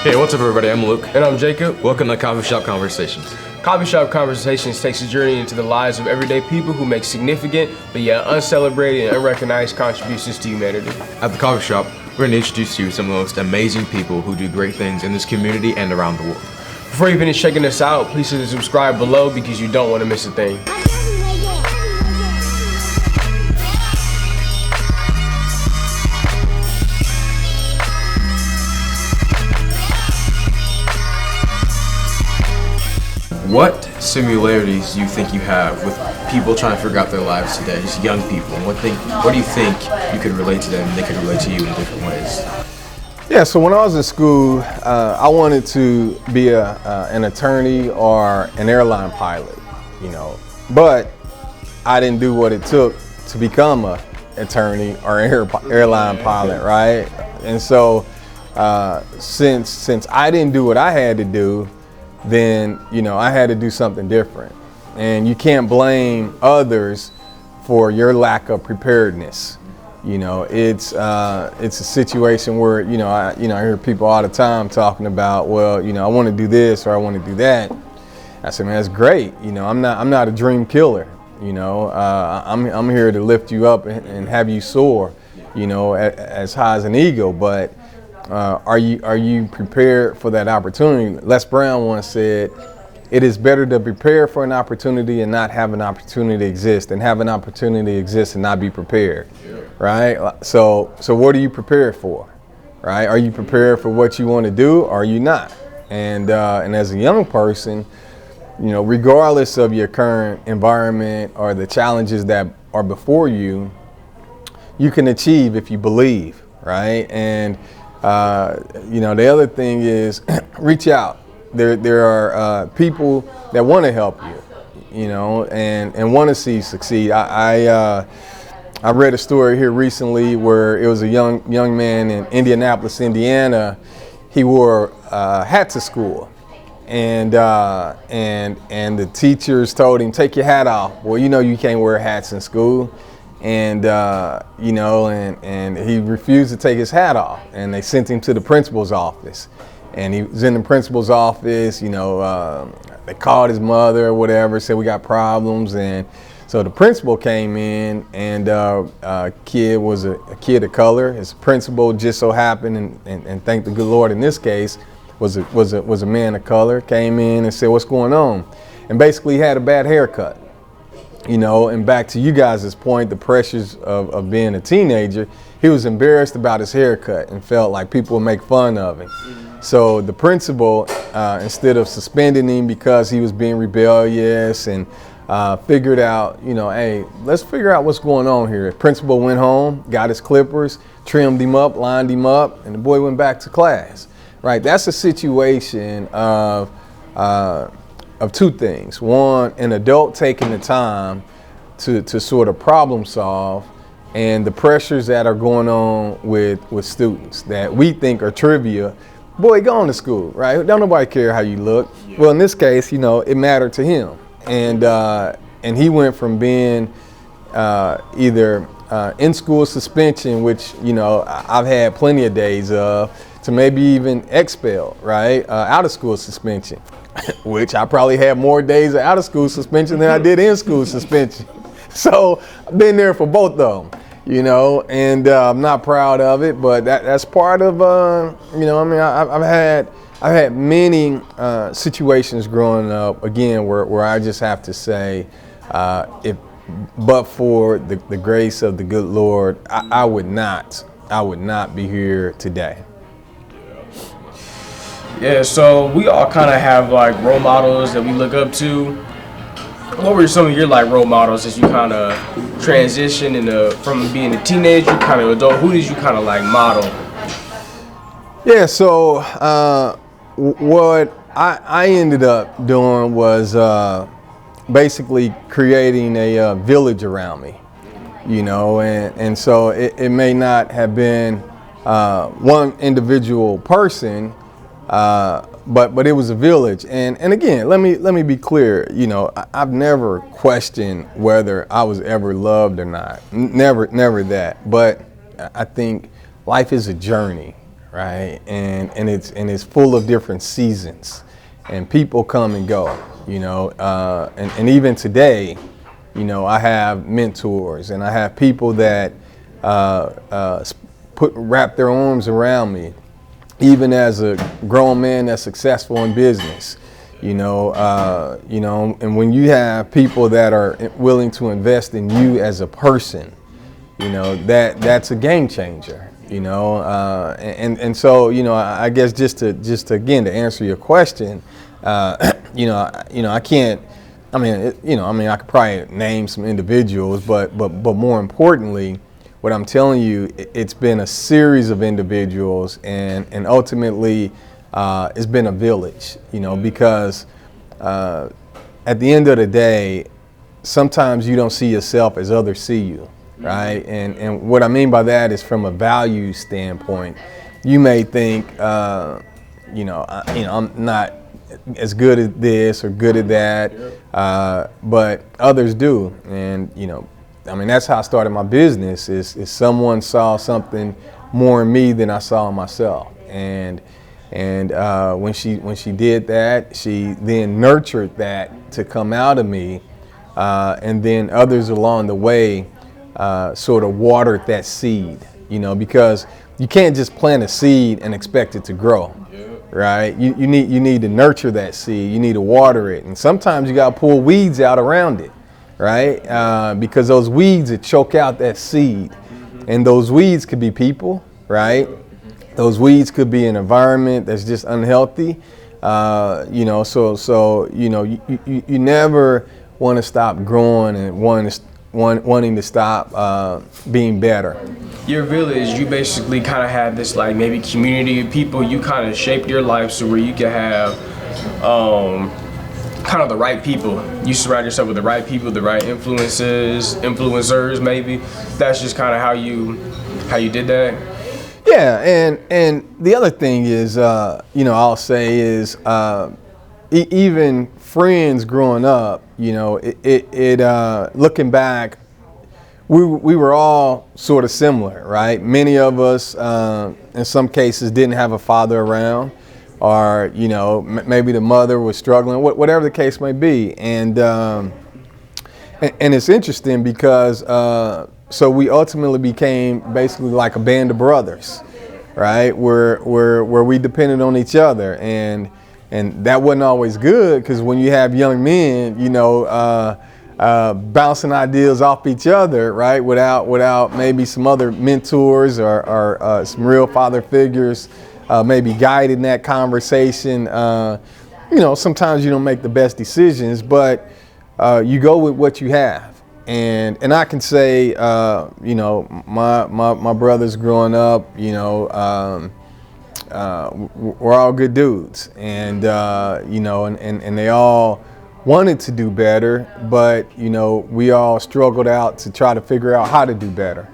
Hey, what's up everybody? I'm Luke. And I'm Jacob. Welcome to CoffeeShop Conversations. CoffeeShop Conversations takes a journey into the lives of everyday people who make significant but yet uncelebrated and unrecognized contributions to humanity. At the coffee shop, we're going to introduce you to some of the most amazing people who do great things in this community and around the world. Before you finish checking us out, please hit the subscribe below because you don't want to miss a thing. What similarities do you think you have with people trying to figure out their lives today, just young people? And what do you think you could relate to them and they could relate to you in different ways? Yeah, so when I was in school, I wanted to be an attorney or an airline pilot, but I didn't do what it took to become an attorney or airline pilot, right? And so since I didn't do what I had to do, then I had to do something different. And you can't blame others for your lack of preparedness. It's a situation where I hear people all the time talking about, well, I want to do this or I want to do that. I said, man, that's great. I'm not a dream killer. I'm here to lift you up and have you soar, as high as an eagle. But are you prepared for that opportunity? Les Brown once said, it is better to prepare for an opportunity and not have an opportunity exist than have an opportunity exist and not be prepared, right? So what are you prepared for, right? Are you prepared for what you want to do or are you not? And as a young person, regardless of your current environment or the challenges that are before you, you can achieve if you believe, right? And the other thing is reach out. There are people that want to help you, and want to see you succeed. I read a story here recently where it was a young man in Indianapolis, Indiana. He wore a hat to school, and the teachers told him, take your hat off. Well, you can't wear hats in school. And and he refused to take his hat off, and they sent him to the principal's office. And he was in the principal's office, they called his mother or whatever, said we got problems. And so the principal came in, and a kid was a kid of color. His principal just so happened, and thank the good Lord in this case, was a man of color, came in and said, what's going on? And basically he had a bad haircut. And back to you guys' point, the pressures of being a teenager, he was embarrassed about his haircut and felt like people would make fun of him. So the principal, instead of suspending him because he was being rebellious and figured out, hey, let's figure out what's going on here. The principal went home, got his clippers, trimmed him up, lined him up, and the boy went back to class. Right? That's a situation of two things. One, an adult taking the time to sort of problem solve, and the pressures that are going on with students that we think are trivia. Boy, going to school, right? Don't nobody care how you look. Yeah. Well, in this case, it mattered to him. And he went from being either in school suspension, which, I've had plenty of days of, to maybe even expelled, right? Out of school suspension. Which I probably had more days of out of school suspension than I did in school suspension. So I've been there for both of them, and I'm not proud of it, but that's part of, I've had many situations growing up, again, where I just have to say, but for the grace of the good Lord, I would not be here today. Yeah, so we all kind of have like role models that we look up to. What were some of your role models as you kind of transition from being a teenager, kind of adult? Who did you kind of model? Yeah, so what I ended up doing was basically creating a village around me, and so it may not have been one individual person. But it was a village, and again, let me be clear. I've never questioned whether I was ever loved or not. Never that. But I think life is a journey, right? And it's full of different seasons, and people come and go, you know. And even today, you know, I have mentors and I have people that wrap their arms around me, even as a grown man that's successful in business. You know, and when you have people that are willing to invest in you as a person, you know, that's a game changer. You know, and so, you know, I guess just to again to answer your question, you know, I can't. I mean, I could probably name some individuals, but more importantly, what I'm telling you, it's been a series of individuals, and ultimately, it's been a village. You know, because at the end of the day, sometimes you don't see yourself as others see you, right? And what I mean by that is from a value standpoint. You may think, you know, I'm not as good at this or good at that, but others do. And, you know, I mean, that's how I started my business, is someone saw something more in me than I saw in myself. And when she did that, she then nurtured that to come out of me, and then others along the way sort of watered that seed, you know, because you can't just plant a seed and expect it to grow. Right? You need to nurture that seed. You need to water it, and sometimes you got to pull weeds out around it, right? Because those weeds that choke out that seed, and those weeds could be people, right? Those weeds could be an environment that's just unhealthy. You know, so you know, you never want to stop growing and wanting to stop being better. Your village, you basically kind of had this like maybe community of people. You kind of shaped your life so where you could have kind of the right people. You surround yourself with the right people, the right influencers maybe. That's just kind of how you did that. Yeah, and the other thing is, you know, I'll say is even friends growing up, you know, looking back, we were all sort of similar, right? Many of us, in some cases, didn't have a father around, or, you know, maybe the mother was struggling, whatever the case may be. And it's interesting because so we ultimately became basically like a band of brothers, right? Where we depended on each other, and that wasn't always good, because when you have young men, you know, bouncing ideas off each other, right? Without maybe some other mentors or some real father figures, maybe guiding that conversation. You know, sometimes you don't make the best decisions, but you go with what you have. And I can say, you know, my brothers growing up, you know, we're all good dudes, and you know, and they all wanted to do better, but, you know, we all struggled out to try to figure out how to do better.